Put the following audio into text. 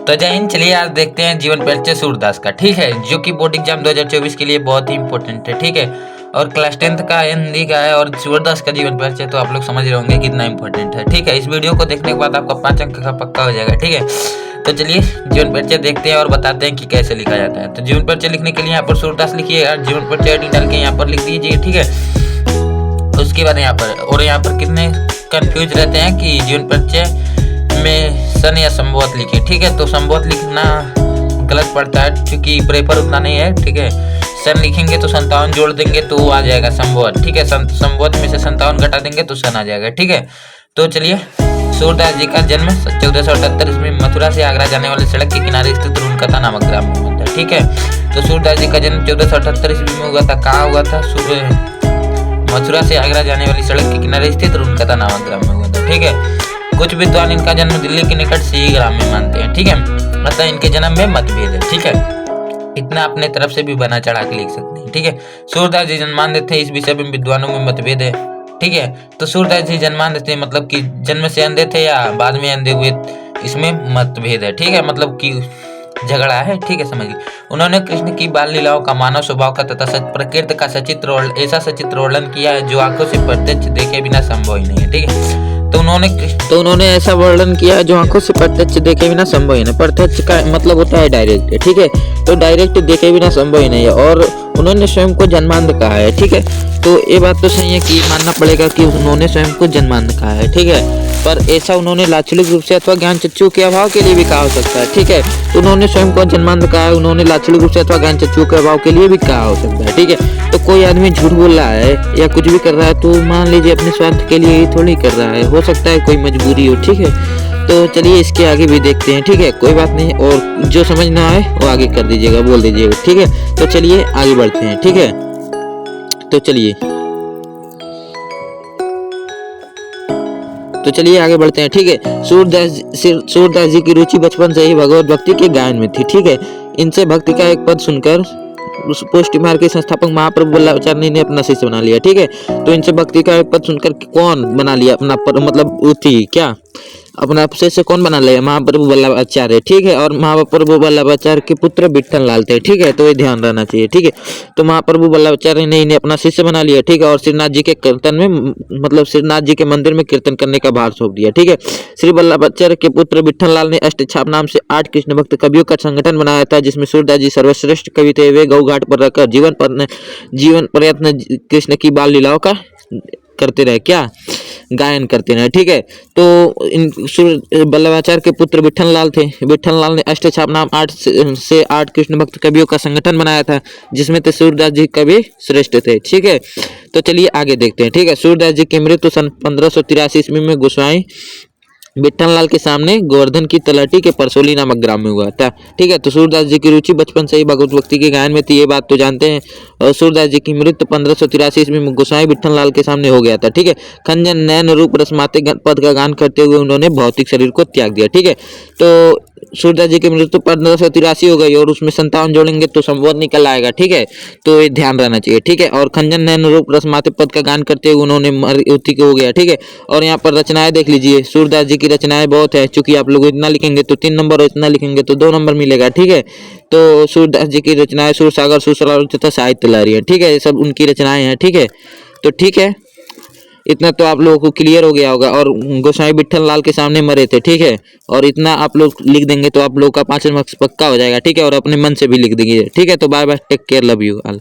तो जय हिंद। चलिए आज देखते हैं जीवन परिचय सूरदास का, ठीक है, जो कि बोर्ड एग्जाम 2024 के लिए बहुत ही इंपॉर्टेंट है, ठीक है। और क्लास 10th का हिंदी का है और सूरदास का जीवन परिचय तो आप लोग समझ रहे होंगे कितना इंपॉर्टेंट है, ठीक है। इस वीडियो को देखने के बाद आपका 5 अंक का पक्का हो जाएगा, ठीक है। तो चलिए जीवन परिचय देखते हैं और बताते हैं कि कैसे लिखा जाता है। तो जीवन परिचय लिखने के लिए यहाँ पर सूरदास लिखिए और जीवन परिचय डाल के यहाँ पर लिख दीजिए, ठीक है। उसके बाद यहाँ पर कितने कंफ्यूज रहते हैं कि जीवन परिचय में सन या संबोध लिखे, ठीक है। तो संबोध लिखना गलत पड़ता है क्योंकि प्रेफर उतना नहीं है, ठीक है। सन लिखेंगे तो 57 जोड़ देंगे तो आ जाएगा संबोध, ठीक है। संबोध में से 57 घटा देंगे तो सन आ जाएगा, ठीक है। तो चलिए, सूरदास जी का जन्म 1478 ईस्वी में मथुरा से आगरा जाने वाली सड़क के किनारे स्थित रूनकथा नामक ग्राम में हुआ था, ठीक है। तो सूरदास जी का जन्म 1478 ईस्वी में हुआ था। कहाँ हुआ था? मथुरा से आगरा जाने वाली सड़क के किनारे स्थित रूनकथा नामक ग्राम में हुआ था, ठीक है। कुछ विद्वान इनका जन्म दिल्ली के निकट से ही ग्राम में मानते हैं, ठीक है। मतलब इनके जन्म में मतभेद है, ठीक है। इतना अपने तरफ से भी बना चढ़ा के लिख सकते हैं, ठीक है। सूरदास जी जन्मांध थे, इस विषय में विद्वानों में मतभेद है, ठीक है। तो सूरदास जी जन्मांध थे मतलब कि जन्म से अंधे थे या बाद में अंधे हुए, इसमें मतभेद है, ठीक है। मतलब कि झगड़ा है, ठीक है, समझिए। उन्होंने कृष्ण की बाल लीलाओं का, मानव स्वभाव का तथा प्रकृति का ऐसा सचित्र वर्णन किया है जो आंखों से प्रत्यक्ष देखे बिना संभव ही नहीं है, ठीक है। तो उन्होंने ऐसा वर्णन किया है जो आंखों से प्रत्यक्ष देखे बिना संभव ही नहीं। प्रत्यक्ष का मतलब होता है डायरेक्ट, ठीक है। तो डायरेक्ट देखे बिना संभव ही नहीं है। और उन्होंने स्वयं को जन्मांध कहा है, ठीक है। तो ये बात तो सही है कि मानना पड़ेगा कि उन्होंने स्वयं को जन्मांध कहा है, ठीक है। पर ऐसा उन्होंने लाक्षणिक रूप से अथवा ज्ञान चक्षु के अभाव के लिए भी कहा हो सकता है, ठीक है। तो उन्होंने स्वयं को जन्मांध कहा है, उन्होंने लाक्षणिक रूप से अथवा ज्ञान चक्षु के अभाव के लिए भी कहा हो सकता है, ठीक है। तो कोई आदमी झूठ बोल रहा है या कुछ भी कर रहा है तो मान लीजिए अपने स्वार्थ के लिए ही थोड़ी कर रहा है, हो सकता है कोई मजबूरी हो, ठीक है। तो चलिए इसके आगे भी देखते हैं, ठीक है, कोई बात नहीं। और जो समझ ना आए वो आगे कर दीजिएगा, बोल दीजिएगा, ठीक है। तो चलिए आगे बढ़ते हैं, ठीक है। तो चलिए आगे बढ़ते हैं, ठीक है। सूरदास जी की रुचि बचपन से ही भगवत भक्ति के गायन में थी, ठीक है। इनसे भक्ति का एक पद सुनकर पुष्टि मार्ग के संस्थापक महाप्रभु वल्लभाचार्य ने अपना शिष्य बना लिया, ठीक है। तो इनसे भक्ति का एक पद सुनकर कौन बना लिया अपना मतलब वो थी क्या अपना शिष्य कौन बना लिया? महाप्रभु वल्लभाचार्य, ठीक है। और महाप्रभु वल्लभाचार्य के पुत्र विठल लाल थे, ठीक है। तो ये ध्यान रहना चाहिए, ठीक है। तो महाप्रभु वल्लभाचार्य ने इन्हें अपना शिष्य बना लिया, ठीक है। और श्रीनाथ जी के कीर्तन में मतलब श्रीनाथ जी के मंदिर में कीर्तन करने का भार सौंप दिया, ठीक है। श्री वल्लभाचार्य के पुत्र विठल लाल ने अष्टछाप नाम से 8 कृष्ण भक्त कवियों का संगठन बनाया था, जिसमें सूरदास जी सर्वश्रेष्ठ कवि थे। वे गौ घाट पर रहकर जीवन प्रयत्न कृष्ण की बाल लीलाओं का करते रहे, क्या गायन करते रहे, ठीक है। तो वल्लभाचार्य के पुत्र विठल लाल थे। विठल लाल ने अष्टछाप नाम 8 कृष्ण भक्त कवियों का संगठन बनाया था, जिसमें थे सूरदास जी कवि श्रेष्ठ थे, ठीक है। तो चलिए आगे देखते हैं, ठीक है। सूरदास जी की मृत्यु सन 1583 ईस्वी में गोसाई विठल लाल के सामने गोवर्धन की तलहटी के परसोली नामक ग्राम में हुआ था, ठीक है। तो सूरदास जी की रुचि बचपन से ही भगवत भक्ति के गायन में थी, ये बात तो जानते हैं। और सूरदास जी की मृत्यु 1583 ईस्वी में गोसाई विठल लाल के सामने हो गया था, ठीक है। खंजन नयन रूप रसमाते पद का गान करते हुए उन्होंने भौतिक शरीर को त्याग दिया, ठीक है। तो सूरदास जी की मृत्यु 1583 हो गई और उसमें 57 जोड़ेंगे तो संबोध निकल आएगा, ठीक है। तो ये ध्यान रहना चाहिए, ठीक है। और खंजन नयन रूप रसमाते पद का गान करते हुए उन्होंने मृत्यु हो गया, ठीक है। और यहाँ पर रचनाएं देख लीजिए, सूरदास जी की रचनाएं बहुत है। चूंकि आप लोग इतना लिखेंगे तो 3 नंबर और इतना लिखेंगे तो 2 नंबर मिलेगा, ठीक है। तो सूरदास जी की रचनाएं सूरसागर, सुरसरावल तथा साहित्य लहरी है, ठीक है। ये सब उनकी रचनाएं हैं, ठीक है। तो ठीक है, इतना तो आप लोगों को क्लियर हो गया होगा। और गोसाई विठल लाल के सामने मरे थे, ठीक है। और इतना आप लोग लिख देंगे तो आप लोग का 5 मार्क्स पक्का हो जाएगा, ठीक है। और अपने मन से भी लिख देंगे, ठीक है। तो bye bye, take care, love you all.